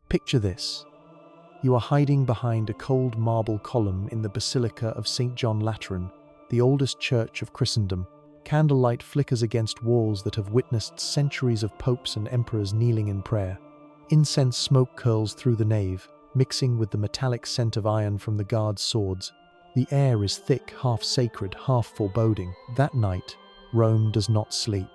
Picture this. You are hiding behind a cold marble column in the Basilica of St. John Lateran, the oldest church of Christendom. Candlelight flickers against walls that have witnessed centuries of popes and emperors kneeling in prayer. Incense smoke curls through the nave, mixing with the metallic scent of iron from the guards' swords. The air is thick, half sacred, half foreboding. That night, Rome does not sleep.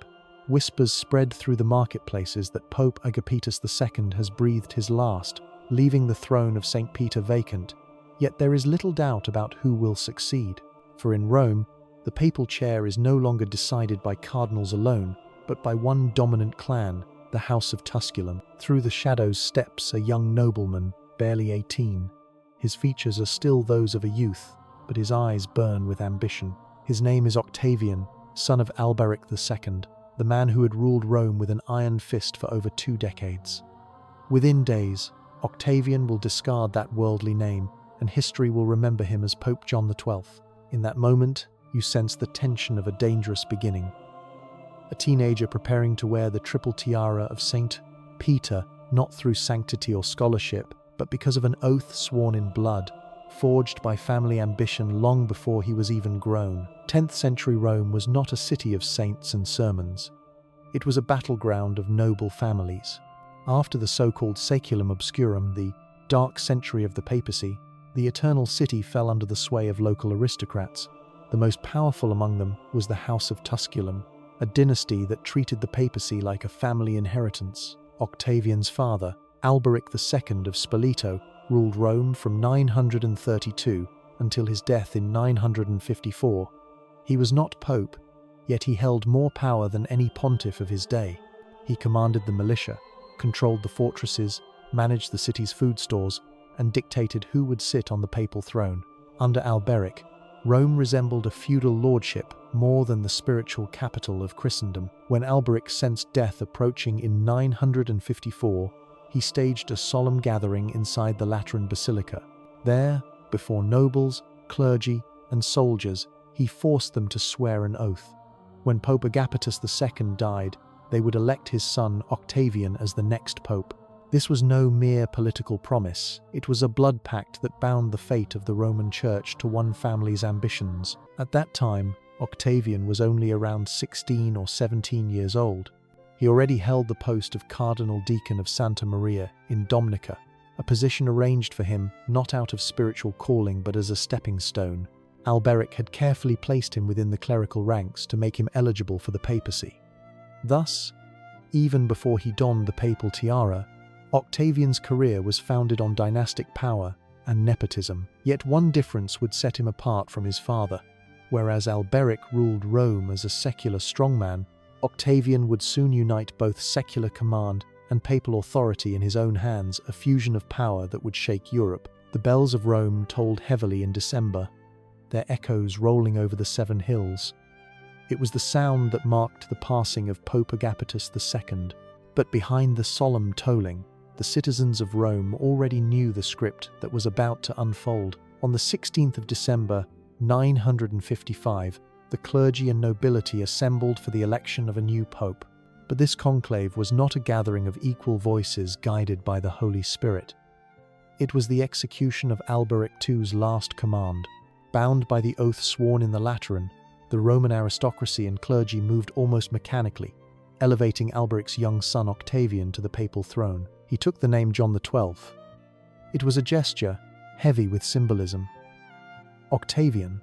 Whispers spread through the marketplaces that Pope Agapetus II has breathed his last, leaving the throne of St. Peter vacant. Yet there is little doubt about who will succeed. For in Rome, the papal chair is no longer decided by cardinals alone, but by one dominant clan, the House of Tusculum. Through the shadows steps a young nobleman, barely 18. His features are still those of a youth, but his eyes burn with ambition. His name is Octavian, son of Alberic II, the man who had ruled Rome with an iron fist for over 2 decades. Within days, Octavian will discard that worldly name, and history will remember him as Pope John XII. In that moment, you sense the tension of a dangerous beginning. A teenager preparing to wear the triple tiara of St. Peter, not through sanctity or scholarship, but because of an oath sworn in blood, forged by family ambition long before he was even grown. 10th century Rome was not a city of saints and sermons. It was a battleground of noble families. After the so-called Saeculum Obscurum, the dark century of the papacy, the Eternal City fell under the sway of local aristocrats. The most powerful among them was the House of Tusculum, a dynasty that treated the papacy like a family inheritance. Octavian's father, Alberic II of Spoleto, ruled Rome from 932 until his death in 954. He was not pope, yet he held more power than any pontiff of his day. He commanded the militia, controlled the fortresses, managed the city's food stores, and dictated who would sit on the papal throne. Under Alberic, Rome resembled a feudal lordship more than the spiritual capital of Christendom. When Alberic sensed death approaching in 954, he staged a solemn gathering inside the Lateran Basilica. There, before nobles, clergy, and soldiers, he forced them to swear an oath. When Pope Agapetus II died, they would elect his son Octavian as the next pope. This was no mere political promise. It was a blood pact that bound the fate of the Roman Church to one family's ambitions. At that time, Octavian was only around 16 or 17 years old. He already held the post of Cardinal Deacon of Santa Maria in Dominica, a position arranged for him not out of spiritual calling but as a stepping stone. Alberic had carefully placed him within the clerical ranks to make him eligible for the papacy. Thus, even before he donned the papal tiara, Octavian's career was founded on dynastic power and nepotism. Yet one difference would set him apart from his father. Whereas Alberic ruled Rome as a secular strongman, Octavian would soon unite both secular command and papal authority in his own hands, a fusion of power that would shake Europe. The bells of Rome tolled heavily in December, their echoes rolling over the 7 hills. It was the sound that marked the passing of Pope Agapetus II. But behind the solemn tolling, the citizens of Rome already knew the script that was about to unfold. On the 16th of December, 955, the clergy and nobility assembled for the election of a new pope. But this conclave was not a gathering of equal voices guided by the Holy Spirit. It was the execution of Alberic II's last command. Bound by the oath sworn in the Lateran, the Roman aristocracy and clergy moved almost mechanically, elevating Alberic's young son Octavian to the papal throne. He took the name John XII. It was a gesture heavy with symbolism. Octavian,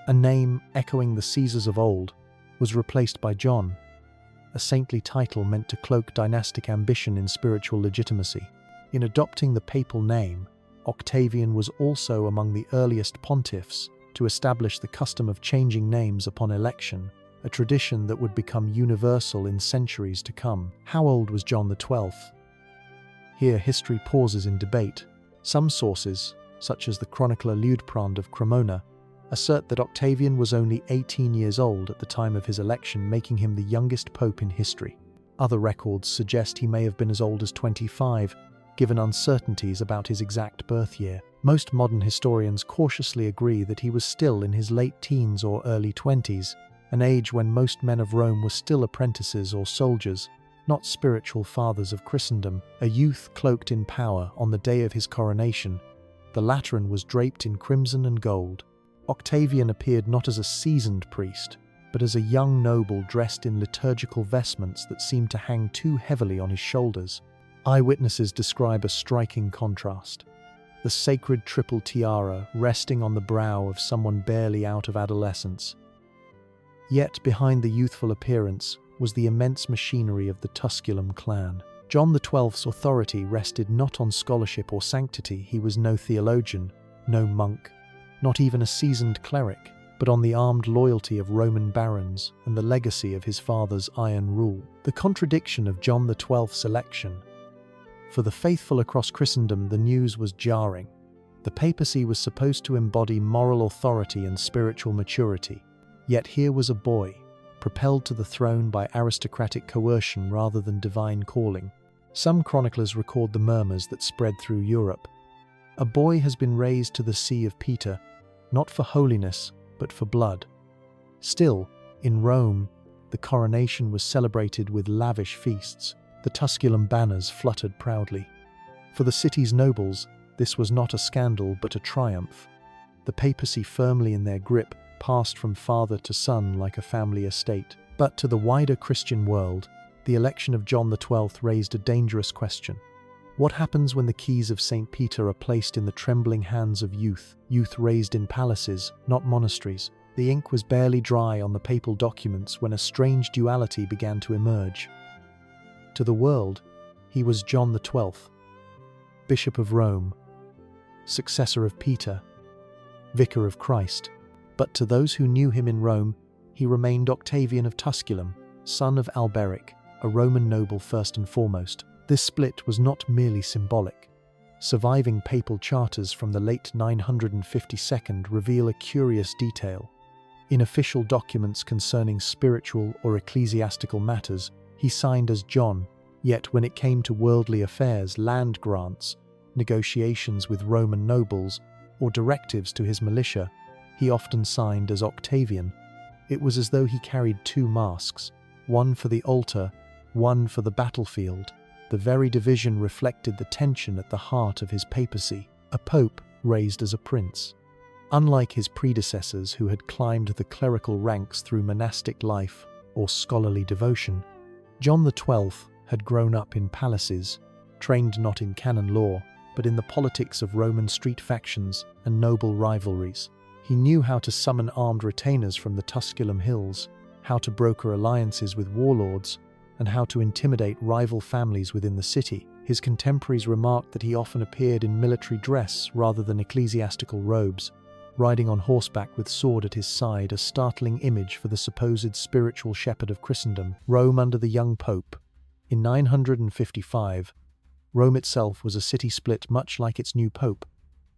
a name echoing the Caesars of old, was replaced by John, a saintly title meant to cloak dynastic ambition in spiritual legitimacy. In adopting the papal name, Octavian was also among the earliest pontiffs to establish the custom of changing names upon election, a tradition that would become universal in centuries to come. How old was John XII? Here history pauses in debate. Some sources, such as the chronicler Liutprand of Cremona, assert that Octavian was only 18 years old at the time of his election, making him the youngest pope in history. Other records suggest he may have been as old as 25, given uncertainties about his exact birth year. Most modern historians cautiously agree that he was still in his late teens or early 20s, an age when most men of Rome were still apprentices or soldiers. not spiritual fathers of Christendom, a youth cloaked in power on the day of his coronation. The Lateran was draped in crimson and gold. Octavian appeared not as a seasoned priest, but as a young noble dressed in liturgical vestments that seemed to hang too heavily on his shoulders. Eyewitnesses describe a striking contrast. The sacred triple tiara resting on the brow of someone barely out of adolescence. Yet behind the youthful appearance was the immense machinery of the Tusculum clan. John XII's authority rested not on scholarship or sanctity. He was no theologian, no monk, not even a seasoned cleric, but on the armed loyalty of Roman barons and the legacy of his father's iron rule. The contradiction of John XII's election. For the faithful across Christendom, the news was jarring. The papacy was supposed to embody moral authority and spiritual maturity. Yet here was a boy, propelled to the throne by aristocratic coercion rather than divine calling. Some chroniclers record the murmurs that spread through Europe. A boy has been raised to the see of Peter, not for holiness, but for blood. Still, in Rome, the coronation was celebrated with lavish feasts. The Tusculum banners fluttered proudly. For the city's nobles, this was not a scandal but a triumph. The papacy, firmly in their grip, passed from father to son like a family estate. But to the wider Christian world, the election of John XII raised a dangerous question. What happens when the keys of St. Peter are placed in the trembling hands of youth raised in palaces, not monasteries? The ink was barely dry on the papal documents when a strange duality began to emerge. To the world, he was John XII, Bishop of Rome, successor of Peter, Vicar of Christ. But to those who knew him in Rome, he remained Octavian of Tusculum, son of Alberic, a Roman noble first and foremost. This split was not merely symbolic. Surviving papal charters from the late 952 reveal a curious detail. In official documents concerning spiritual or ecclesiastical matters, he signed as John, yet when it came to worldly affairs, land grants, negotiations with Roman nobles, or directives to his militia, he often signed as Octavian. It was as though he carried two masks, one for the altar, one for the battlefield. The very division reflected the tension at the heart of his papacy, a pope raised as a prince. Unlike his predecessors who had climbed the clerical ranks through monastic life or scholarly devotion, John XII had grown up in palaces, trained not in canon law, but in the politics of Roman street factions and noble rivalries. He knew how to summon armed retainers from the Tusculum hills, how to broker alliances with warlords, and how to intimidate rival families within the city. His contemporaries remarked that he often appeared in military dress rather than ecclesiastical robes, riding on horseback with sword at his side, a startling image for the supposed spiritual shepherd of Christendom. Rome under the young pope. In 955, Rome itself was a city split much like its new pope.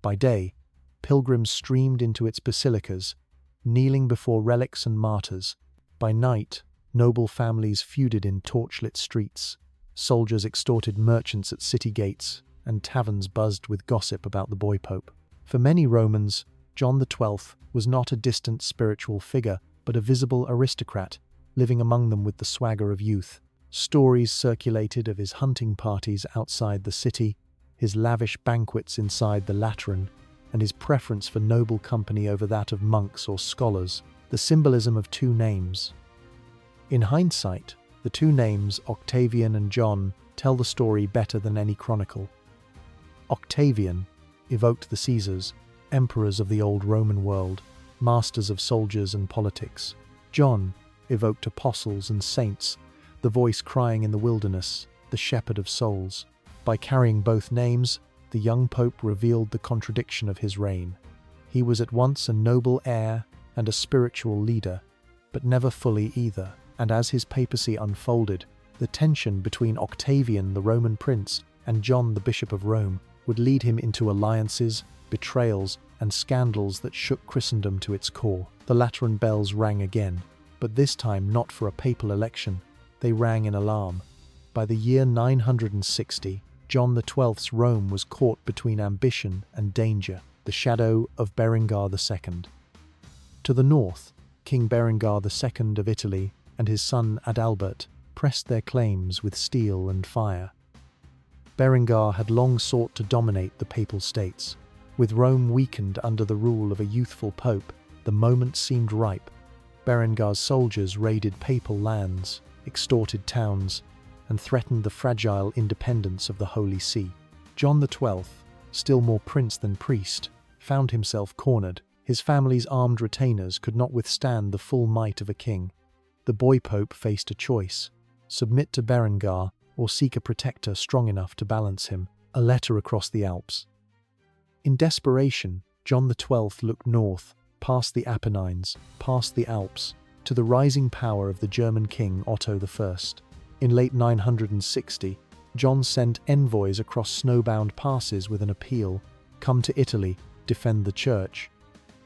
By day, pilgrims streamed into its basilicas, kneeling before relics and martyrs. By night, noble families feuded in torchlit streets, soldiers extorted merchants at city gates, and taverns buzzed with gossip about the boy pope. For many Romans, John XII was not a distant spiritual figure, but a visible aristocrat, living among them with the swagger of youth. Stories circulated of his hunting parties outside the city, his lavish banquets inside the Lateran, and his preference for noble company over that of monks or scholars. The symbolism of two names. In hindsight, the two names, Octavian and John, tell the story better than any chronicle. Octavian evoked the Caesars, emperors of the old Roman world, masters of soldiers and politics. John evoked apostles and saints, the voice crying in the wilderness, the shepherd of souls. By carrying both names, the young pope revealed the contradiction of his reign. He was at once a noble heir and a spiritual leader, but never fully either. And as his papacy unfolded, the tension between Octavian, the Roman prince, and John, the Bishop of Rome, would lead him into alliances, betrayals, and scandals that shook Christendom to its core. The Lateran bells rang again, but this time not for a papal election. They rang in alarm. By the year 960, John XII's Rome was caught between ambition and danger, the shadow of Berengar II. To the north, King Berengar II of Italy and his son Adalbert pressed their claims with steel and fire. Berengar had long sought to dominate the Papal States. With Rome weakened under the rule of a youthful pope, the moment seemed ripe. Berengar's soldiers raided papal lands, extorted towns, and threatened the fragile independence of the Holy See. John XII, still more prince than priest, found himself cornered. His family's armed retainers could not withstand the full might of a king. The boy pope faced a choice: submit to Berengar or seek a protector strong enough to balance him. A letter across the Alps. In desperation, John XII looked north, past the Apennines, past the Alps, to the rising power of the German king Otto I. In late 960, John sent envoys across snowbound passes with an appeal: come to Italy, defend the church.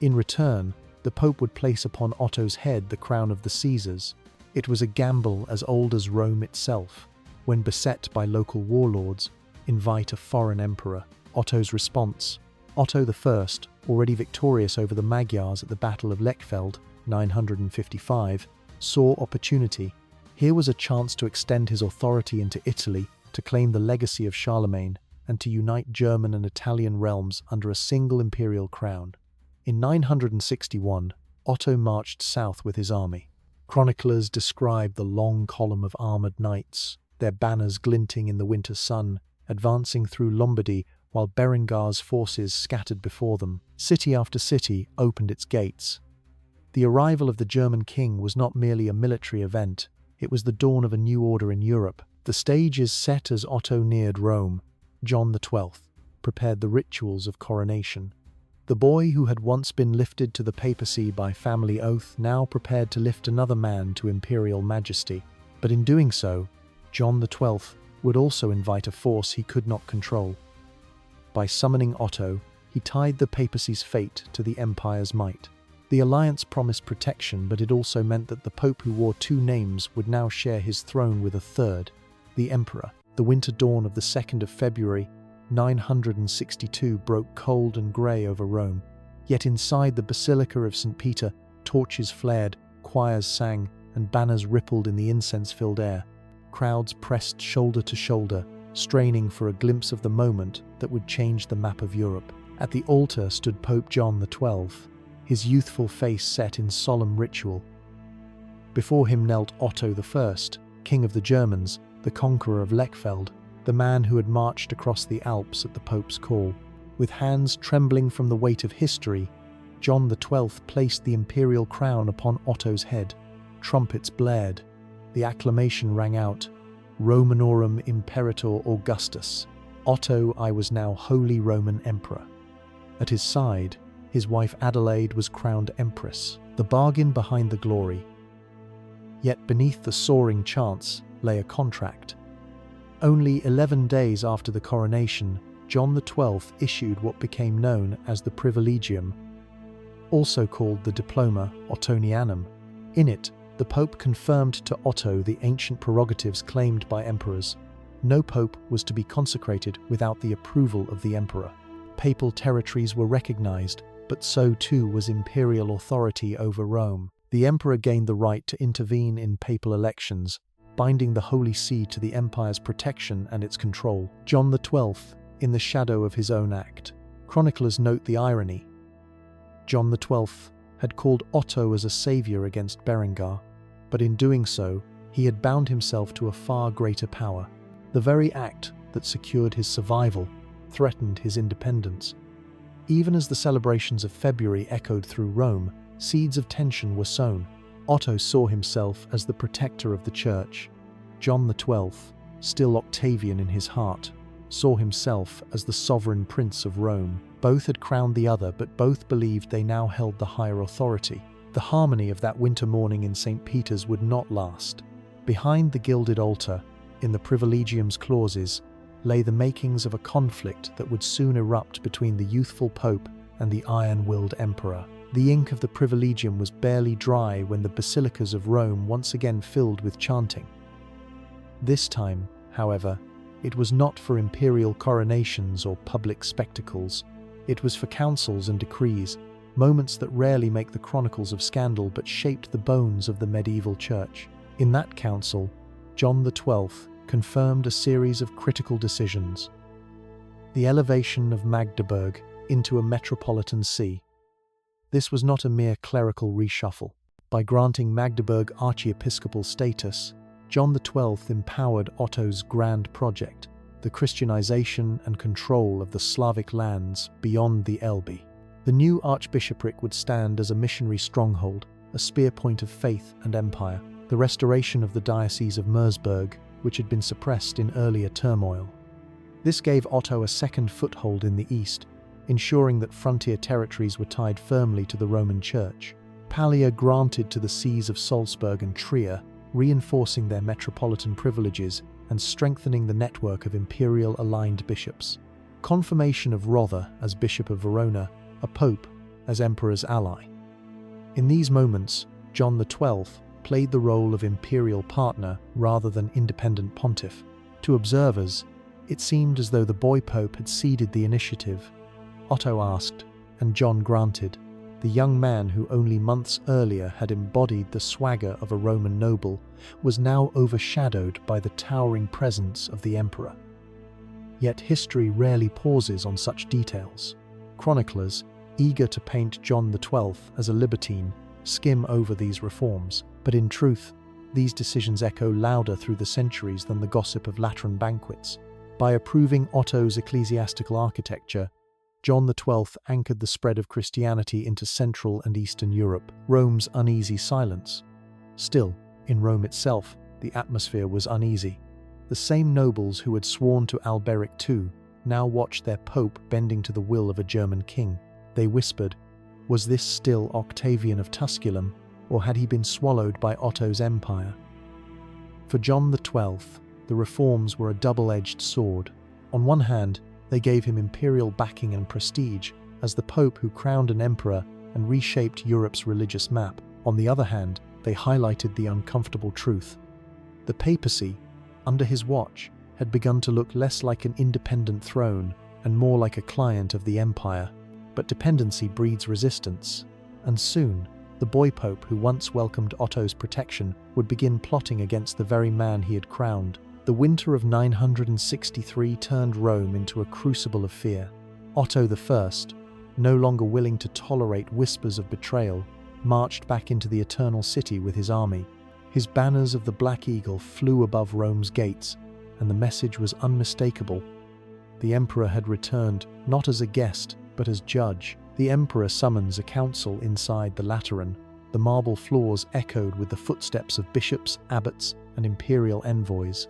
In return, the Pope would place upon Otto's head the crown of the Caesars. It was a gamble as old as Rome itself. When beset by local warlords, invite a foreign emperor. Otto's response: Otto I, already victorious over the Magyars at the Battle of Lechfeld, 955, saw opportunity. Here was a chance to extend his authority into Italy, to claim the legacy of Charlemagne, and to unite German and Italian realms under a single imperial crown. In 961, Otto marched south with his army. Chroniclers describe the long column of armoured knights, their banners glinting in the winter sun, advancing through Lombardy while Berengar's forces scattered before them. City after city opened its gates. The arrival of the German king was not merely a military event, it was the dawn of a new order in Europe. The stage is set as Otto neared Rome. John XII prepared the rituals of coronation. The boy who had once been lifted to the papacy by family oath now prepared to lift another man to imperial majesty. But in doing so, John XII would also invite a force he could not control. By summoning Otto, he tied the papacy's fate to the empire's might. The alliance promised protection, but it also meant that the pope who wore two names would now share his throne with a third, the emperor. The winter dawn of the 2nd of February, 962 broke cold and grey over Rome. Yet inside the Basilica of St. Peter, torches flared, choirs sang, and banners rippled in the incense-filled air. Crowds pressed shoulder to shoulder, straining for a glimpse of the moment that would change the map of Europe. At the altar stood Pope John XII, his youthful face set in solemn ritual. Before him knelt Otto I, King of the Germans, the conqueror of Lechfeld, the man who had marched across the Alps at the Pope's call. With hands trembling from the weight of history, John XII placed the imperial crown upon Otto's head. Trumpets blared. The acclamation rang out: Romanorum Imperator Augustus. Otto I was now Holy Roman Emperor. At his side, his wife Adelaide was crowned Empress, the bargain behind the glory. Yet beneath the soaring chants lay a contract. Only 11 days after the coronation, John XII issued what became known as the Privilegium, also called the Diploma Ottonianum. In it, the Pope confirmed to Otto the ancient prerogatives claimed by emperors. No pope was to be consecrated without the approval of the emperor. Papal territories were recognized, but so too was imperial authority over Rome. The emperor gained the right to intervene in papal elections, binding the Holy See to the empire's protection and its control. John XII, in the shadow of his own act. Chroniclers note the irony. John XII had called Otto as a savior against Berengar, but in doing so, he had bound himself to a far greater power. The very act that secured his survival threatened his independence. Even as the celebrations of February echoed through Rome, seeds of tension were sown. Otto saw himself as the protector of the church. John XII, still Octavian in his heart, saw himself as the sovereign prince of Rome. Both had crowned the other, but both believed they now held the higher authority. The harmony of that winter morning in St. Peter's would not last. Behind the gilded altar, in the Privilegium's clauses, lay the makings of a conflict that would soon erupt between the youthful pope and the iron-willed emperor. The ink of the Privilegium was barely dry when the basilicas of Rome once again filled with chanting. This time, however, it was not for imperial coronations or public spectacles. It was for councils and decrees, moments that rarely make the chronicles of scandal but shaped the bones of the medieval church. In that council, John XII confirmed a series of critical decisions. The elevation of Magdeburg into a metropolitan see. This was not a mere clerical reshuffle. By granting Magdeburg archiepiscopal status, John XII empowered Otto's grand project, the Christianization and control of the Slavic lands beyond the Elbe. The new archbishopric would stand as a missionary stronghold, a spear point of faith and empire, the restoration of the Diocese of Mersburg, which had been suppressed in earlier turmoil. This gave Otto a second foothold in the east, ensuring that frontier territories were tied firmly to the Roman Church. Pallia granted to the sees of Salzburg and Trier, reinforcing their metropolitan privileges and strengthening the network of imperial-aligned bishops. Confirmation of Rother as Bishop of Verona, a pope as emperor's ally. In these moments, John XII played the role of imperial partner rather than independent pontiff. To observers, it seemed as though the boy pope had ceded the initiative. Otto asked, and John granted. The young man who only months earlier had embodied the swagger of a Roman noble was now overshadowed by the towering presence of the emperor. Yet history rarely pauses on such details. Chroniclers, eager to paint John XII as a libertine, skim over these reforms, but in truth, these decisions echo louder through the centuries than the gossip of Lateran banquets. By approving Otto's ecclesiastical architecture, John XII anchored the spread of Christianity into Central and Eastern Europe, Rome's uneasy silence. Still, in Rome itself, the atmosphere was uneasy. The same nobles who had sworn to Alberic II now watched their pope bending to the will of a German king. They whispered, was this still Octavian of Tusculum, or had he been swallowed by Otto's empire? For John XII, the reforms were a double-edged sword. On one hand, they gave him imperial backing and prestige as the pope who crowned an emperor and reshaped Europe's religious map. On the other hand, they highlighted the uncomfortable truth. The papacy, under his watch, had begun to look less like an independent throne and more like a client of the empire. But dependency breeds resistance, and soon, the boy pope who once welcomed Otto's protection would begin plotting against the very man he had crowned. The winter of 963 turned Rome into a crucible of fear. Otto I, no longer willing to tolerate whispers of betrayal, marched back into the Eternal City with his army. His banners of the Black Eagle flew above Rome's gates, and the message was unmistakable. The emperor had returned, not as a guest, but as judge. The emperor summons a council inside the Lateran. The marble floors echoed with the footsteps of bishops, abbots, and imperial envoys.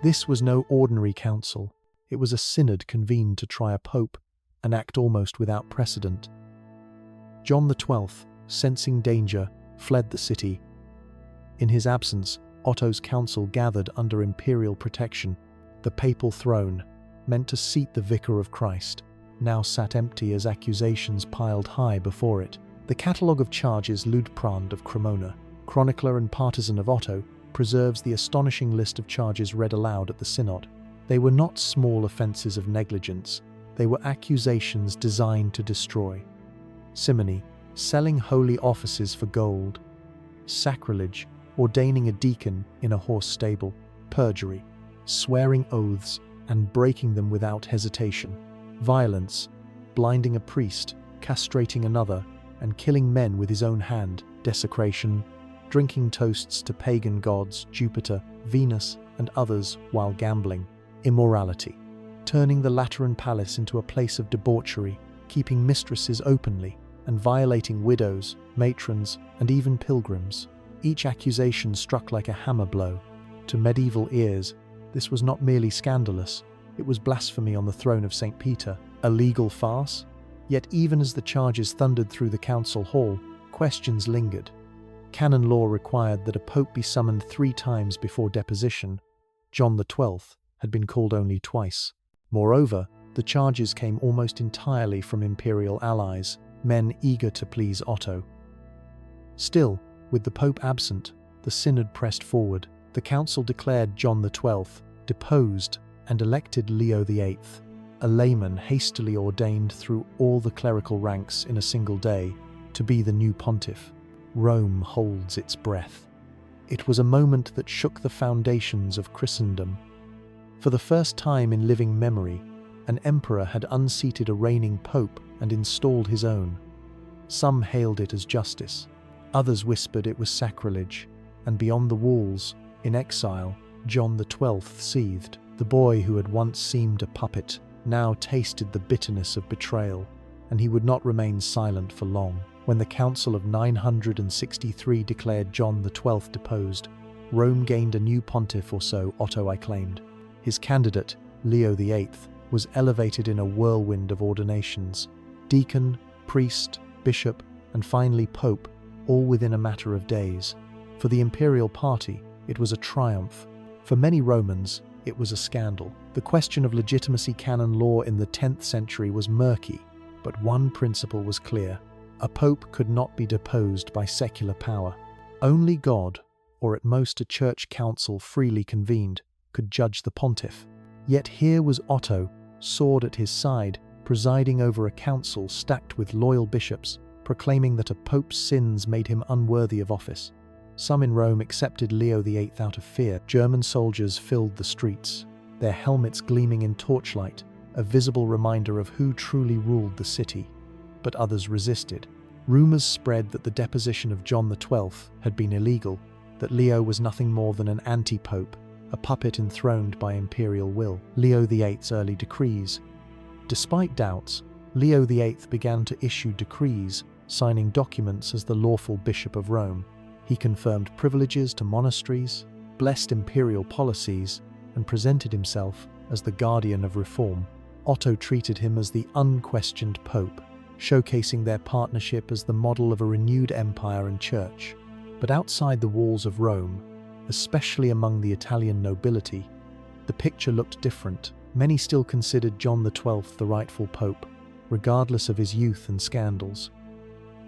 This was no ordinary council. It was a synod convened to try a pope, an act almost without precedent. John XII, sensing danger, fled the city. In his absence, Otto's council gathered under imperial protection. The papal throne, meant to seat the Vicar of Christ, now sat empty as accusations piled high before it. The catalogue of charges Ludeprand of Cremona, chronicler and partisan of Otto, preserves the astonishing list of charges read aloud at the synod. They were not small offences of negligence, they were accusations designed to destroy. Simony, selling holy offices for gold. Sacrilege, ordaining a deacon in a horse stable. Perjury, swearing oaths and breaking them without hesitation. Violence, blinding a priest, castrating another, and killing men with his own hand. Desecration, drinking toasts to pagan gods, Jupiter, Venus, and others while gambling. Immorality, turning the Lateran palace into a place of debauchery, keeping mistresses openly, and violating widows, matrons, and even pilgrims. Each accusation struck like a hammer blow. To medieval ears, this was not merely scandalous, it was blasphemy on the throne of St. Peter, a legal farce. Yet even as the charges thundered through the council hall, questions lingered. Canon law required that a pope be summoned 3 times before deposition. John XII had been called only twice. Moreover, the charges came almost entirely from imperial allies, men eager to please Otto. Still, with the pope absent, the synod pressed forward. The council declared John XII deposed and elected Leo VIII, a layman hastily ordained through all the clerical ranks in a single day, to be the new pontiff. Rome holds its breath. It was a moment that shook the foundations of Christendom. For the first time in living memory, an emperor had unseated a reigning pope and installed his own. Some hailed it as justice. Others whispered it was sacrilege. And beyond the walls, in exile, John XII seethed. The boy who had once seemed a puppet now tasted the bitterness of betrayal, and he would not remain silent for long. When the Council of 963 declared John XII deposed, Rome gained a new pontiff, or so Otto I claimed. His candidate, Leo VIII, was elevated in a whirlwind of ordinations. Deacon, priest, bishop, and finally pope, all within a matter of days. For the imperial party, it was a triumph. For many Romans, it was a scandal. The question of legitimacy canon law in the 10th century was murky, but one principle was clear. A pope could not be deposed by secular power. Only God, or at most a church council freely convened, could judge the pontiff. Yet here was Otto, sword at his side, presiding over a council stacked with loyal bishops, proclaiming that a pope's sins made him unworthy of office. Some in Rome accepted Leo VIII out of fear. German soldiers filled the streets, their helmets gleaming in torchlight, a visible reminder of who truly ruled the city. But others resisted. Rumors spread that the deposition of John XII had been illegal, that Leo was nothing more than an anti-pope, a puppet enthroned by imperial will. Leo VIII's early decrees. Despite doubts, Leo VIII began to issue decrees, signing documents as the lawful bishop of Rome. He confirmed privileges to monasteries, blessed imperial policies, and presented himself as the guardian of reform. Otto treated him as the unquestioned pope, showcasing their partnership as the model of a renewed empire and church. But outside the walls of Rome, especially among the Italian nobility, the picture looked different. Many still considered John XII the rightful pope, regardless of his youth and scandals.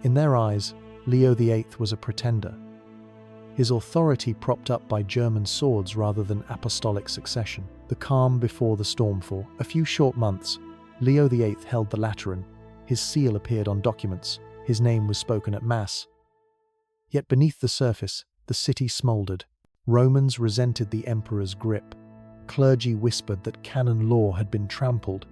In their eyes, Leo VIII was a pretender. His authority propped up by German swords rather than apostolic succession. The calm before the storm. For a few short months, Leo VIII held the Lateran. His seal appeared on documents. His name was spoken at Mass. Yet beneath the surface, the city smoldered. Romans resented the emperor's grip. Clergy whispered that canon law had been trampled,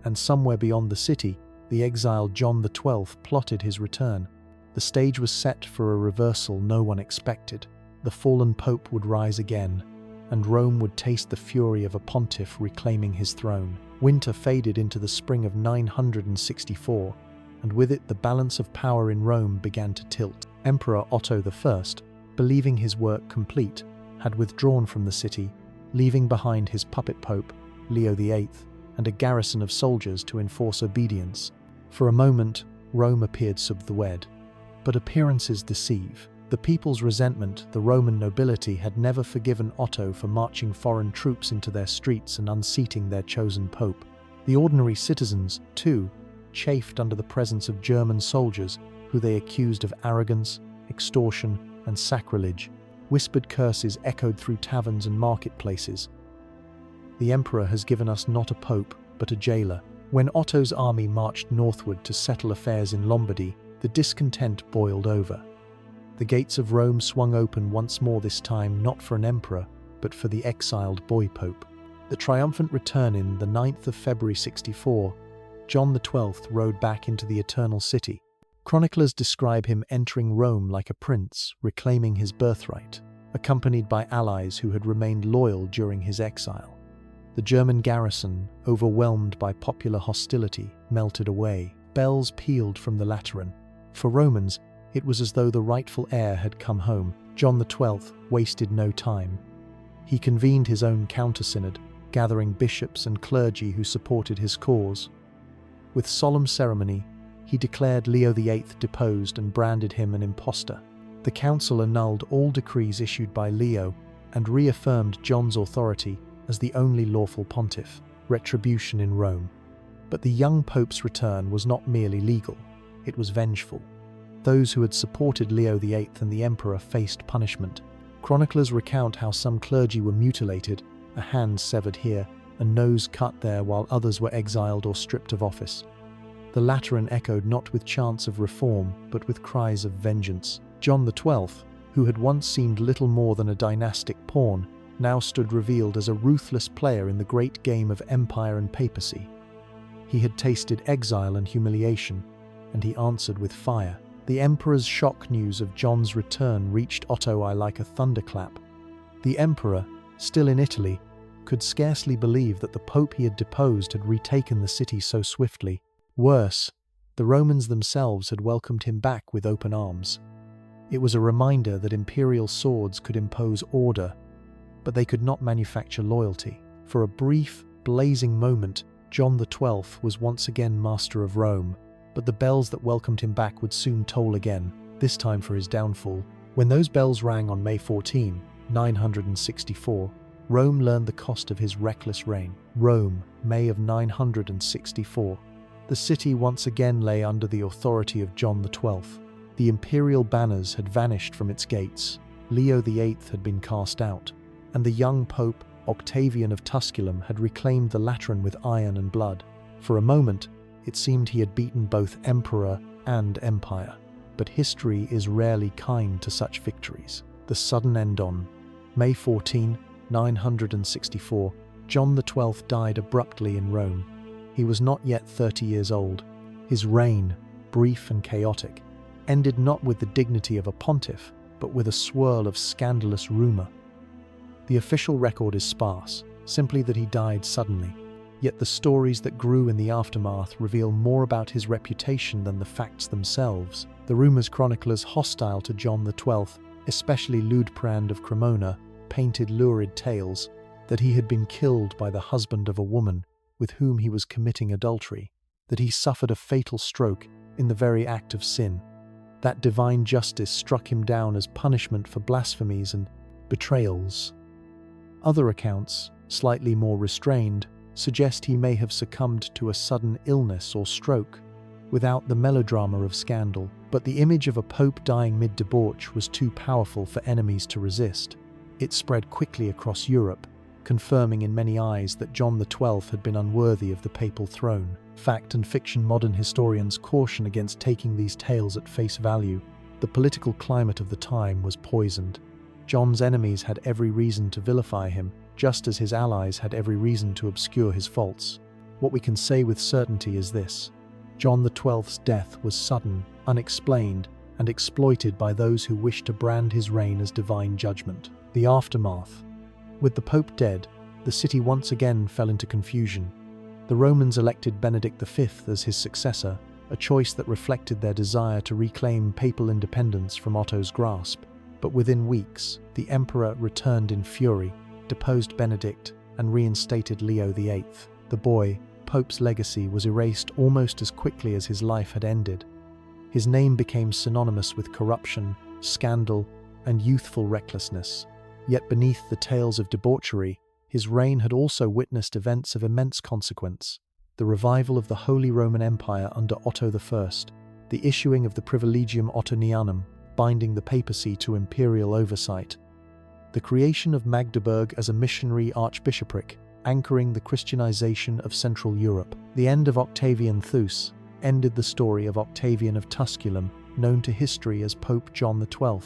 and somewhere beyond the city, the exiled John XII plotted his return. The stage was set for a reversal no one expected. The fallen pope would rise again, and Rome would taste the fury of a pontiff reclaiming his throne. Winter faded into the spring of 964, and with it the balance of power in Rome began to tilt. Emperor Otto I, believing his work complete, had withdrawn from the city, leaving behind his puppet pope, Leo VIII, and a garrison of soldiers to enforce obedience. For a moment, Rome appeared subdued. But appearances deceive. The people's resentment, the Roman nobility, had never forgiven Otto for marching foreign troops into their streets and unseating their chosen pope. The ordinary citizens, too, chafed under the presence of German soldiers who they accused of arrogance, extortion, and sacrilege. Whispered curses echoed through taverns and marketplaces. The emperor has given us not a pope, but a jailer. When Otto's army marched northward to settle affairs in Lombardy, the discontent boiled over. The gates of Rome swung open once more, this time not for an emperor, but for the exiled boy pope. The triumphant return in the 9th of February 64, John XII rode back into the Eternal City. Chroniclers describe him entering Rome like a prince, reclaiming his birthright, accompanied by allies who had remained loyal during his exile. The German garrison, overwhelmed by popular hostility, melted away. Bells pealed from the Lateran. For Romans, it was as though the rightful heir had come home. John XII wasted no time. He convened his own counter-synod, gathering bishops and clergy who supported his cause. With solemn ceremony, he declared Leo VIII deposed and branded him an impostor. The council annulled all decrees issued by Leo and reaffirmed John's authority as the only lawful pontiff. Retribution in Rome. But the young pope's return was not merely legal, it was vengeful. Those who had supported Leo VIII and the emperor faced punishment. Chroniclers recount how some clergy were mutilated, a hand severed here, a nose cut there, while others were exiled or stripped of office. The Lateran echoed not with chants of reform, but with cries of vengeance. John XII, who had once seemed little more than a dynastic pawn, now stood revealed as a ruthless player in the great game of empire and papacy. He had tasted exile and humiliation, and he answered with fire. The emperor's shock news of John's return reached Otto I like a thunderclap. The emperor, still in Italy, could scarcely believe that the pope he had deposed had retaken the city so swiftly. Worse, the Romans themselves had welcomed him back with open arms. It was a reminder that imperial swords could impose order, but they could not manufacture loyalty. For a brief, blazing moment, John XII was once again master of Rome, but the bells that welcomed him back would soon toll again, this time for his downfall. When those bells rang on May 14, 964, Rome learned the cost of his reckless reign. Rome, May of 964. The city once again lay under the authority of John XII. The imperial banners had vanished from its gates, Leo VIII had been cast out, and the young Pope, Octavian of Tusculum, had reclaimed the Lateran with iron and blood. For a moment, it seemed he had beaten both emperor and empire. But history is rarely kind to such victories. The sudden end on May 14, 964, John XII died abruptly in Rome. He was not yet 30 years old. His reign, brief and chaotic, ended not with the dignity of a pontiff, but with a swirl of scandalous rumor. The official record is sparse, simply that he died suddenly. Yet the stories that grew in the aftermath reveal more about his reputation than the facts themselves. The rumors chroniclers hostile to John XII, especially Liutprand of Cremona, painted lurid tales that he had been killed by the husband of a woman with whom he was committing adultery, that he suffered a fatal stroke in the very act of sin, that divine justice struck him down as punishment for blasphemies and betrayals. Other accounts, slightly more restrained, suggest he may have succumbed to a sudden illness or stroke, without the melodrama of scandal. But the image of a pope dying mid-debauch was too powerful for enemies to resist. It spread quickly across Europe, confirming in many eyes that John XII had been unworthy of the papal throne. Fact and fiction modern historians caution against taking these tales at face value. The political climate of the time was poisoned. John's enemies had every reason to vilify him, just as his allies had every reason to obscure his faults. What we can say with certainty is this: John XII's death was sudden, unexplained, and exploited by those who wished to brand his reign as divine judgment. The aftermath. With the Pope dead, the city once again fell into confusion. The Romans elected Benedict V as his successor, a choice that reflected their desire to reclaim papal independence from Otto's grasp. But within weeks, the emperor returned in fury, deposed Benedict, and reinstated Leo VIII. The boy, Pope's legacy was erased almost as quickly as his life had ended. His name became synonymous with corruption, scandal, and youthful recklessness. Yet beneath the tales of debauchery, his reign had also witnessed events of immense consequence: the revival of the Holy Roman Empire under Otto I, the issuing of the Privilegium Ottonianum, binding the papacy to imperial oversight, the creation of Magdeburg as a missionary archbishopric, anchoring the Christianization of Central Europe. The end of Octavian Thus ended the story of Octavian of Tusculum, known to history as Pope John XII.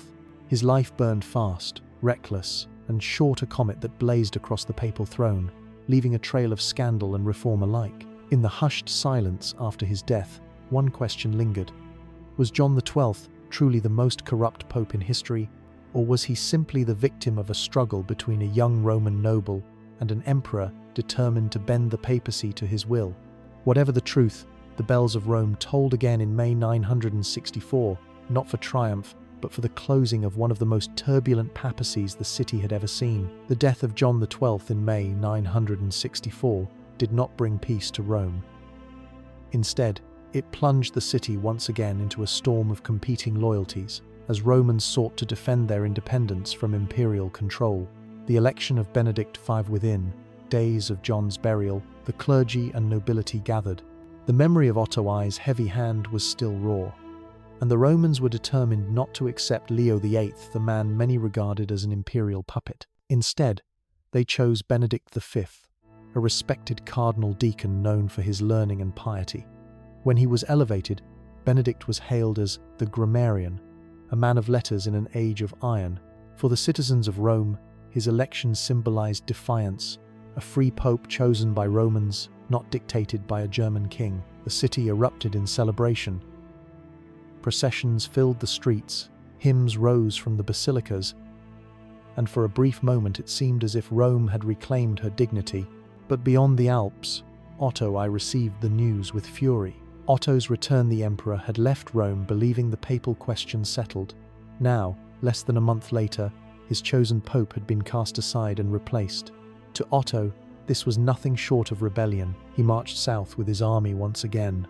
His life burned fast, reckless, and short a comet that blazed across the papal throne, leaving a trail of scandal and reform alike. In the hushed silence after his death, one question lingered: was John XII truly the most corrupt pope in history, or was he simply the victim of a struggle between a young Roman noble and an emperor determined to bend the papacy to his will? Whatever the truth, the bells of Rome tolled again in May 964, not for triumph, but for the closing of one of the most turbulent papacies the city had ever seen. The death of John XII in May 964 did not bring peace to Rome. Instead, it plunged the city once again into a storm of competing loyalties, as Romans sought to defend their independence from imperial control. The election of Benedict V within days of John's burial, the clergy and nobility gathered. The memory of Otto I's heavy hand was still raw, and the Romans were determined not to accept Leo VIII, the man many regarded as an imperial puppet. Instead, they chose Benedict V, a respected cardinal deacon known for his learning and piety. When he was elevated, Benedict was hailed as the grammarian, a man of letters in an age of iron. For the citizens of Rome, his election symbolized defiance, a free pope chosen by Romans, not dictated by a German king. The city erupted in celebration. Processions filled the streets, hymns rose from the basilicas, and for a brief moment it seemed as if Rome had reclaimed her dignity. But beyond the Alps, Otto I received the news with fury. Otto's return, the emperor had left Rome believing the papal question settled. Now, less than a month later, his chosen pope had been cast aside and replaced. To Otto, this was nothing short of rebellion. He marched south with his army once again.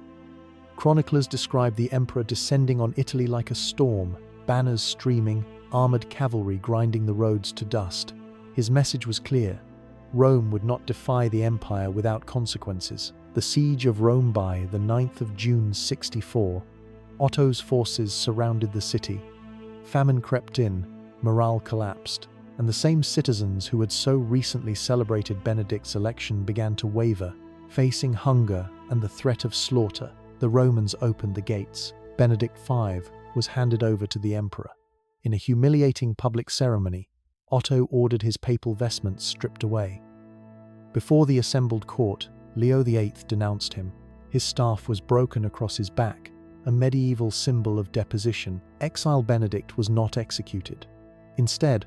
Chroniclers describe the emperor descending on Italy like a storm, banners streaming, armored cavalry grinding the roads to dust. His message was clear. Rome would not defy the empire without consequences. The siege of Rome by the 9th of June 64. Otto's forces surrounded the city. Famine crept in, morale collapsed, and the same citizens who had so recently celebrated Benedict's election began to waver. Facing hunger and the threat of slaughter, the Romans opened the gates. Benedict V was handed over to the emperor. In a humiliating public ceremony, Otto ordered his papal vestments stripped away. Before the assembled court, Leo VIII denounced him. His staff was broken across his back, a medieval symbol of deposition. Exile Benedict was not executed. Instead,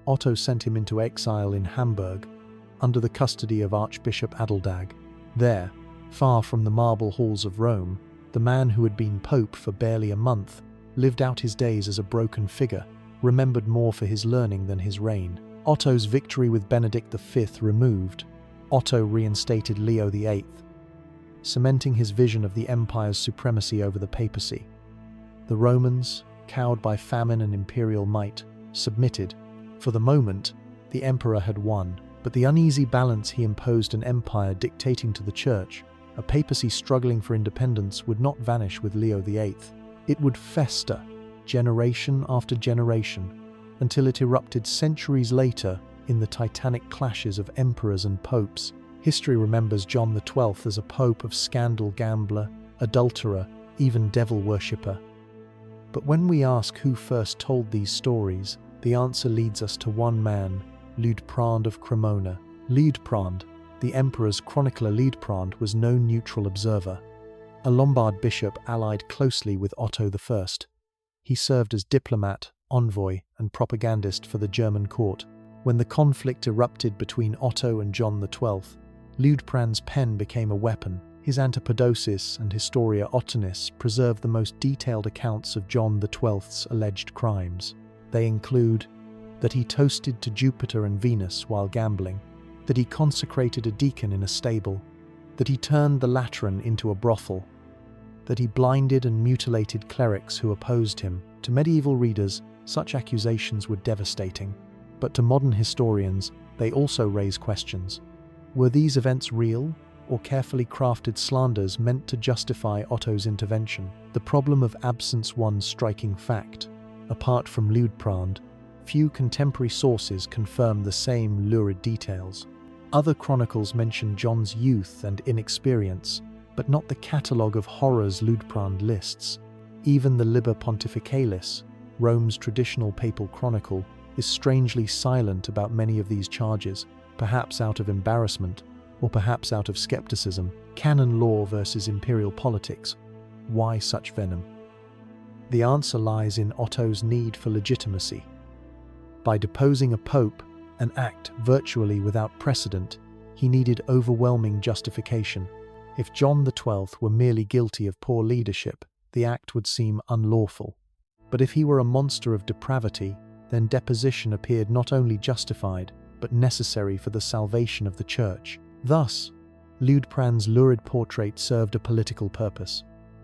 Otto sent him into exile in Hamburg, under the custody of Archbishop Adeldag. There, far from the marble halls of Rome, the man who had been pope for barely a month lived out his days as a broken figure, remembered more for his learning than his reign. Otto's victory with Benedict V removed, Otto reinstated Leo VIII, cementing his vision of the empire's supremacy over the papacy. The Romans, cowed by famine and imperial might, submitted. For the moment, the emperor had won, but the uneasy balance he imposed, an empire dictating to the church, a papacy struggling for independence, would not vanish with Leo VIII. It would fester, generation after generation, until it erupted centuries later in the titanic clashes of emperors and popes. History remembers John XII as a pope of scandal, gambler, adulterer, even devil worshipper. But when we ask who first told these stories, the answer leads us to one man, Liutprand of Cremona. Liutprand, the emperor's chronicler Liutprand, was no neutral observer. A Lombard bishop allied closely with Otto I. He served as diplomat, envoy, and propagandist for the German court. When the conflict erupted between Otto and John XII, Liutprand's pen became a weapon. His Antipodosis and Historia Ottonis preserve the most detailed accounts of John XII's alleged crimes. They include that he toasted to Jupiter and Venus while gambling, that he consecrated a deacon in a stable, that he turned the Lateran into a brothel, that he blinded and mutilated clerics who opposed him. To medieval readers, such accusations were devastating, but to modern historians, they also raise questions. Were these events real, or carefully crafted slanders meant to justify Otto's intervention? The problem of absence, one striking fact. Apart from Liutprand, few contemporary sources confirm the same lurid details. Other chronicles mention John's youth and inexperience, but not the catalogue of horrors Liutprand lists. Even the Liber Pontificalis, Rome's traditional papal chronicle, is strangely silent about many of these charges, perhaps out of embarrassment, or perhaps out of skepticism. Canon law versus imperial politics. Why such venom? The answer lies in Otto's need for legitimacy. By deposing a pope, an act virtually without precedent, he needed overwhelming justification. If John XII were merely guilty of poor leadership, the act would seem unlawful. But if he were a monster of depravity, then deposition appeared not only justified, but necessary for the salvation of the Church. Thus, Liutprand's lurid portrait served a political purpose.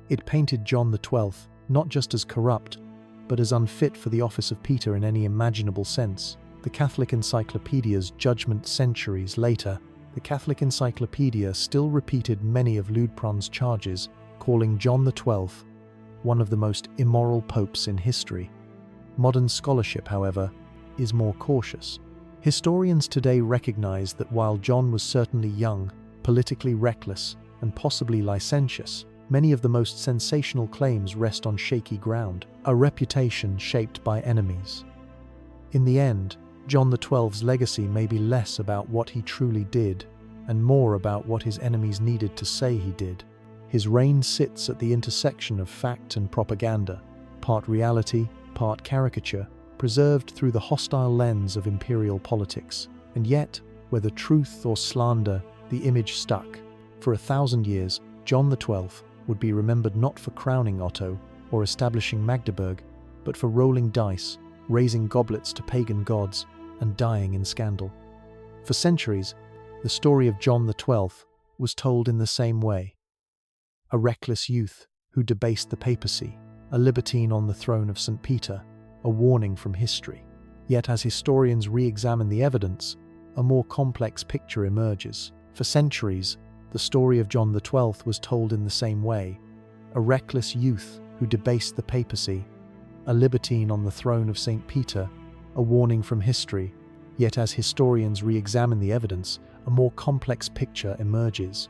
It painted John XII not just as corrupt, but as unfit for the office of Peter in any imaginable sense. The Catholic Encyclopedia's judgment centuries later, the Catholic Encyclopedia still repeated many of Liutprand's charges, calling John XII one of the most immoral popes in history. Modern scholarship, however, is more cautious. Historians today recognize that while John was certainly young, politically reckless, and possibly licentious, Many of the most sensational claims rest on shaky ground, a reputation shaped by enemies. In the end, John XII's legacy may be less about what he truly did and more about what his enemies needed to say he did. His reign sits at the intersection of fact and propaganda, part reality, part caricature, preserved through the hostile lens of imperial politics. And yet, whether truth or slander, the image stuck. For 1,000 years, John XII would be remembered not for crowning Otto or establishing Magdeburg, but for rolling dice, raising goblets to pagan gods, and dying in scandal. For centuries, the story of John XII was told in the same way. A reckless youth who debased the papacy, a libertine on the throne of St. Peter, a warning from history. Yet as historians re-examine the evidence, a more complex picture emerges. For centuries, the story of John XII was told in the same way. A reckless youth who debased the papacy, a libertine on the throne of St. Peter, a warning from history. Yet as historians re-examine the evidence, a more complex picture emerges.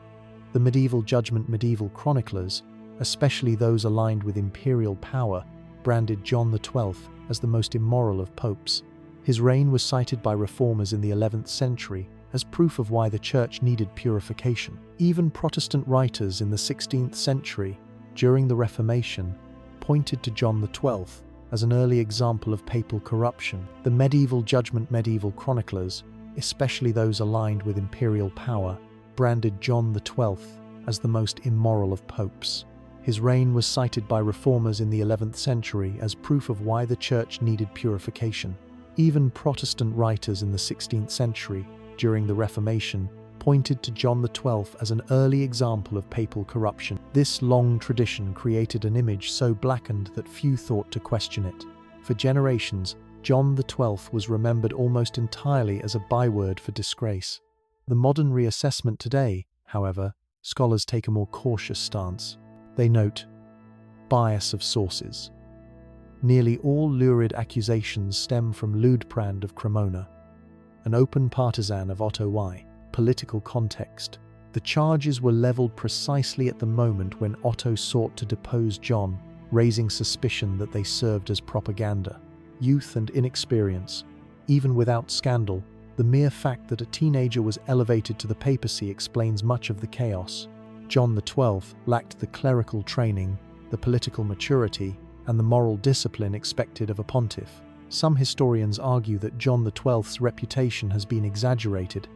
The medieval medieval chroniclers, especially those aligned with imperial power, branded John XII as the most immoral of popes. His reign was cited by reformers in the 11th century as proof of why the Church needed purification. Even Protestant writers in the 16th century, during the Reformation, pointed to John XII as an early example of papal corruption. The medieval chroniclers, especially those aligned with imperial power, branded John XII as the most immoral of popes. His reign was cited by reformers in the 11th century as proof of why the Church needed purification. Even Protestant writers in the 16th century, during the Reformation, pointed to John XII as an early example of papal corruption. This long tradition created an image so blackened that few thought to question it. For generations, John XII was remembered almost entirely as a byword for disgrace. The modern reassessment today, however, scholars take a more cautious stance. They note bias of sources. Nearly all lurid accusations stem from Ludeprand of Cremona, an open partisan of Otto I. Political context. The charges were leveled precisely at the moment when Otto sought to depose John, raising suspicion that they served as propaganda. Youth and inexperience. Even without scandal, the mere fact that a teenager was elevated to the papacy explains much of the chaos. John XII lacked the clerical training, the political maturity, and the moral discipline expected of a pontiff. Some historians argue that John XII's reputation has been exaggerated,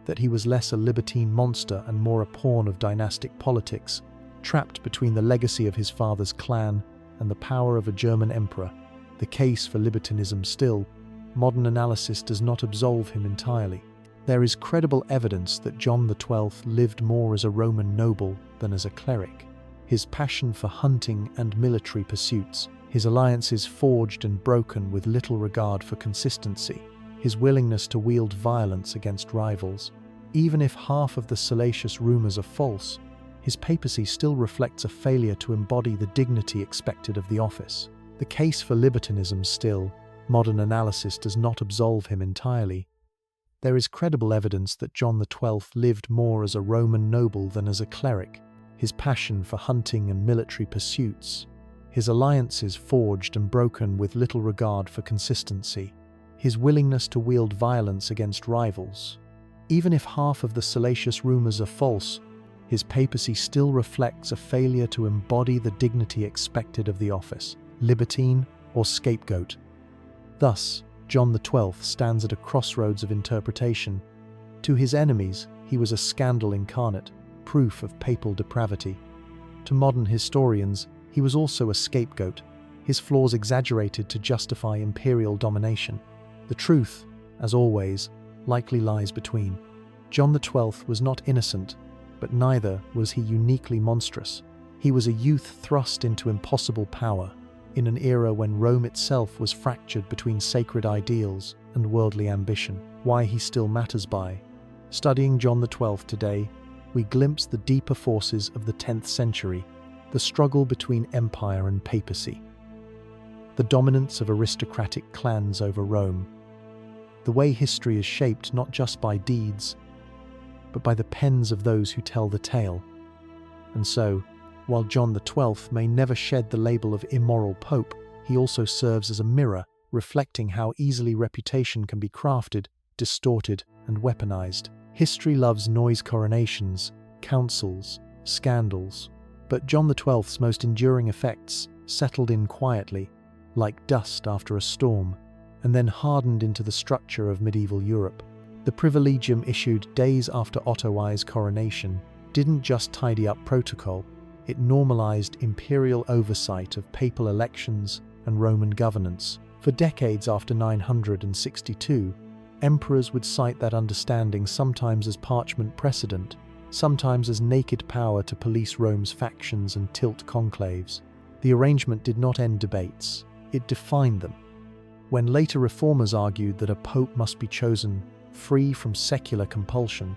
that he was less a libertine monster and more a pawn of dynastic politics, trapped between the legacy of his father's clan and the power of a German emperor. The case for libertinism still, modern analysis does not absolve him entirely. There is credible evidence that John XII lived more as a Roman noble than as a cleric. His passion for hunting and military pursuits, his alliances forged and broken with little regard for consistency, his willingness to wield violence against rivals. Even if half of the salacious rumors are false, his papacy still reflects a failure to embody the dignity expected of the office. The case for libertinism still, modern analysis does not absolve him entirely. There is credible evidence that John XII lived more as a Roman noble than as a cleric. His passion for hunting and military pursuits, his alliances forged and broken with little regard for consistency, his willingness to wield violence against rivals. Even if half of the salacious rumors are false, his papacy still reflects a failure to embody the dignity expected of the office, libertine or scapegoat. Thus, John XII stands at a crossroads of interpretation. To his enemies, he was a scandal incarnate, proof of papal depravity. To modern historians, he was also a scapegoat, his flaws exaggerated to justify imperial domination. The truth, as always, likely lies between. John XII was not innocent, but neither was he uniquely monstrous. He was a youth thrust into impossible power, in an era when Rome itself was fractured between sacred ideals and worldly ambition. Why he still matters by. Studying John XII today, we glimpse the deeper forces of the 10th century, the struggle between empire and papacy, the dominance of aristocratic clans over Rome, the way history is shaped not just by deeds, but by the pens of those who tell the tale. And so, While John XII may never shed the label of immoral pope, he also serves as a mirror, reflecting how easily reputation can be crafted, distorted, and weaponized. History loves noise coronations, councils, scandals, but John XII's most enduring effects settled in quietly, like dust after a storm, and then hardened into the structure of medieval Europe. The Privilegium issued days after Otto I's coronation didn't just tidy up protocol, it normalized imperial oversight of papal elections and Roman governance. For decades after 962, emperors would cite that understanding sometimes as parchment precedent, sometimes as naked power to police Rome's factions and tilt conclaves. The arrangement did not end debates, it defined them. When later reformers argued that a pope must be chosen free from secular compulsion,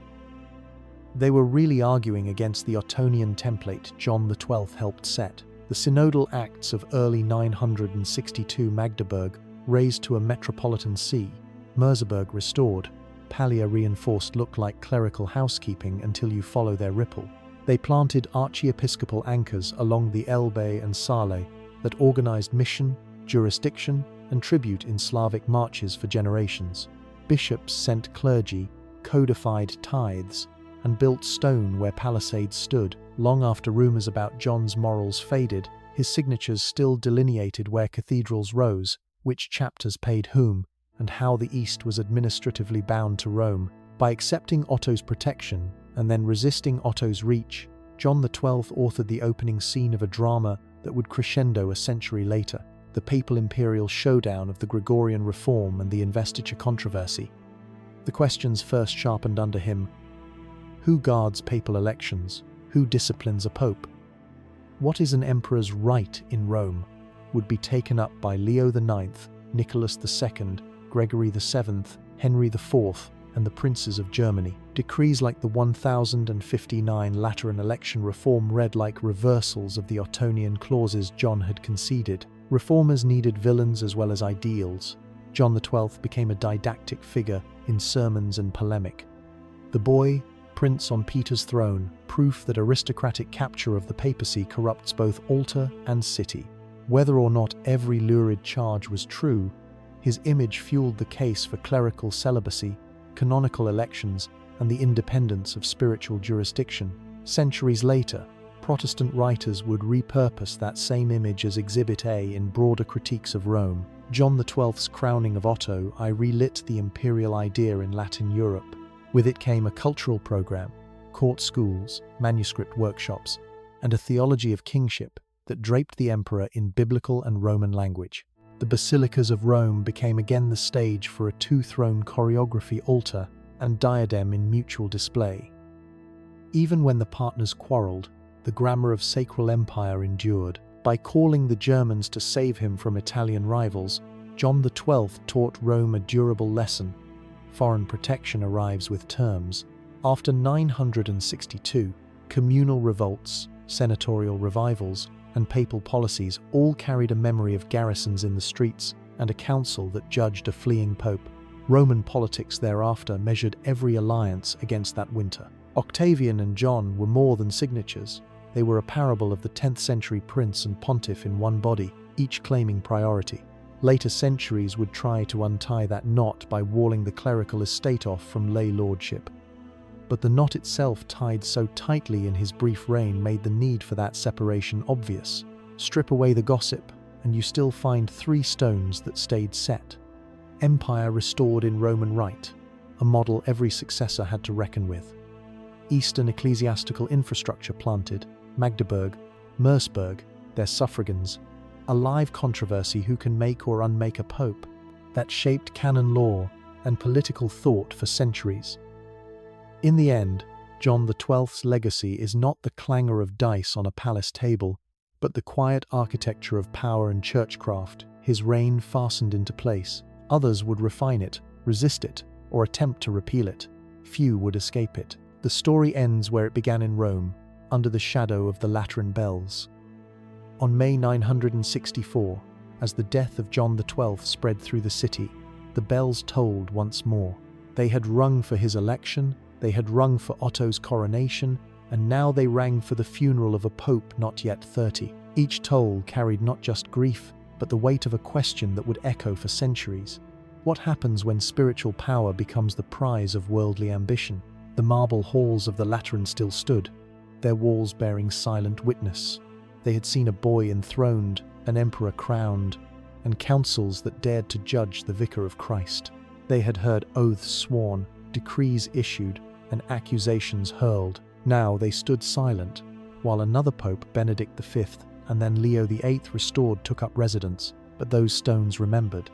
they were really arguing against the Ottonian template John XII helped set. The synodal acts of early 962 Magdeburg raised to a metropolitan see, Merseburg restored, Paglia reinforced look like clerical housekeeping until you follow their ripple. They planted archiepiscopal anchors along the Elbe and Saale that organized mission, jurisdiction, and tribute in Slavic marches for generations. Bishops sent clergy, codified tithes, and built stone where palisades stood. Long after rumors about John's morals faded, his signatures still delineated where cathedrals rose, which chapters paid whom, and how the East was administratively bound to Rome. By accepting Otto's protection and then resisting Otto's reach, John XII authored the opening scene of a drama that would crescendo a century later, the papal-imperial showdown of the Gregorian reform and the investiture controversy. The questions first sharpened under him: who guards papal elections? Who disciplines a pope? What is an emperor's right in Rome? Would be taken up by Leo IX, Nicholas II, Gregory VII, Henry IV, and the princes of Germany. Decrees like the 1059 Lateran election reform read like reversals of the Ottonian clauses John had conceded. Reformers needed villains as well as ideals. John XII became a didactic figure in sermons and polemic. The boy, prince on Peter's throne, proof that aristocratic capture of the papacy corrupts both altar and city. Whether or not every lurid charge was true, his image fueled the case for clerical celibacy, canonical elections, and the independence of spiritual jurisdiction. Centuries later, Protestant writers would repurpose that same image as Exhibit A in broader critiques of Rome. John XII's crowning of Otto I relit the imperial idea in Latin Europe. With it came a cultural program, court schools, manuscript workshops, and a theology of kingship that draped the emperor in biblical and Roman language. The basilicas of Rome became again the stage for a two-throne choreography, altar and diadem in mutual display. Even when the partners quarreled, the grammar of sacral empire endured. By calling the Germans to save him from Italian rivals, John XII taught Rome a durable lesson. Foreign protection arrives with terms. After 962, communal revolts, senatorial revivals, and papal policies all carried a memory of garrisons in the streets and a council that judged a fleeing pope. Roman politics thereafter measured every alliance against that winter. Octavian and John were more than signatures. They were a parable of the 10th century prince and pontiff in one body, each claiming priority. Later centuries would try to untie that knot by walling the clerical estate off from lay lordship. But the knot itself tied so tightly in his brief reign made the need for that separation obvious. Strip away the gossip, and you still find three stones that stayed set. Empire restored in Roman right, a model every successor had to reckon with. Eastern ecclesiastical infrastructure planted, Magdeburg, Merseburg, their suffragans, a live controversy who can make or unmake a pope, that shaped canon law and political thought for centuries. In the end, John XII's legacy is not the clangor of dice on a palace table, but the quiet architecture of power and churchcraft his reign fastened into place. Others would refine it, resist it, or attempt to repeal it. Few would escape it. The story ends where it began in Rome, under the shadow of the Lateran bells. On May 964, as the death of John XII spread through the city, the bells tolled once more. They had rung for his election, they had rung for Otto's coronation, and now they rang for the funeral of a pope not yet 30. Each toll carried not just grief, but the weight of a question that would echo for centuries. What happens when spiritual power becomes the prize of worldly ambition? The marble halls of the Lateran still stood, their walls bearing silent witness. They had seen a boy enthroned, an emperor crowned, and councils that dared to judge the vicar of Christ. They had heard oaths sworn, decrees issued, and accusations hurled. Now they stood silent, while another pope, Benedict V, and then Leo VIII restored took up residence, but those stones remembered.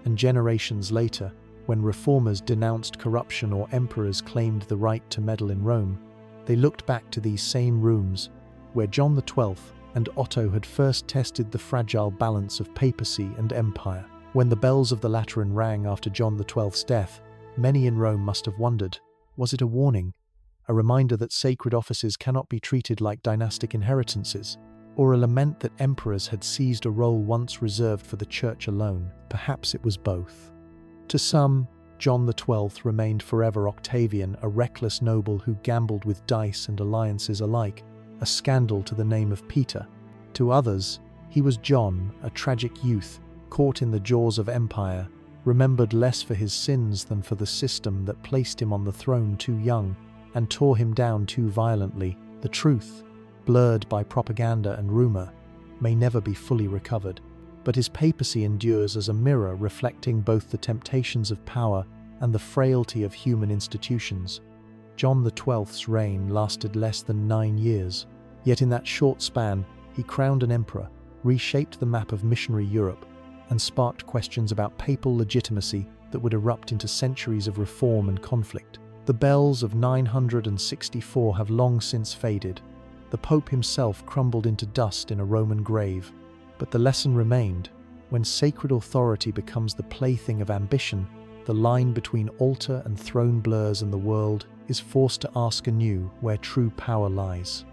And generations later, when reformers denounced corruption or emperors claimed the right to meddle in Rome, they looked back to these same rooms, where John XII and Otto had first tested the fragile balance of papacy and empire. When the bells of the Lateran rang after John XII's death, many in Rome must have wondered, was it a warning? A reminder that sacred offices cannot be treated like dynastic inheritances? Or a lament that emperors had seized a role once reserved for the church alone? Perhaps it was both. To some, John XII remained forever Octavian, a reckless noble who gambled with dice and alliances alike, a scandal to the name of Peter. To others, he was John, a tragic youth, caught in the jaws of empire, remembered less for his sins than for the system that placed him on the throne too young and tore him down too violently. The truth, blurred by propaganda and rumor, may never be fully recovered, but his papacy endures as a mirror reflecting both the temptations of power and the frailty of human institutions. John XII's reign lasted less than 9 years, yet in that short span he crowned an emperor, reshaped the map of missionary Europe, and sparked questions about papal legitimacy that would erupt into centuries of reform and conflict. The bells of 964 have long since faded. The Pope himself crumbled into dust in a Roman grave. But the lesson remained. When sacred authority becomes the plaything of ambition, the line between altar and throne blurs and the world is forced to ask anew where true power lies.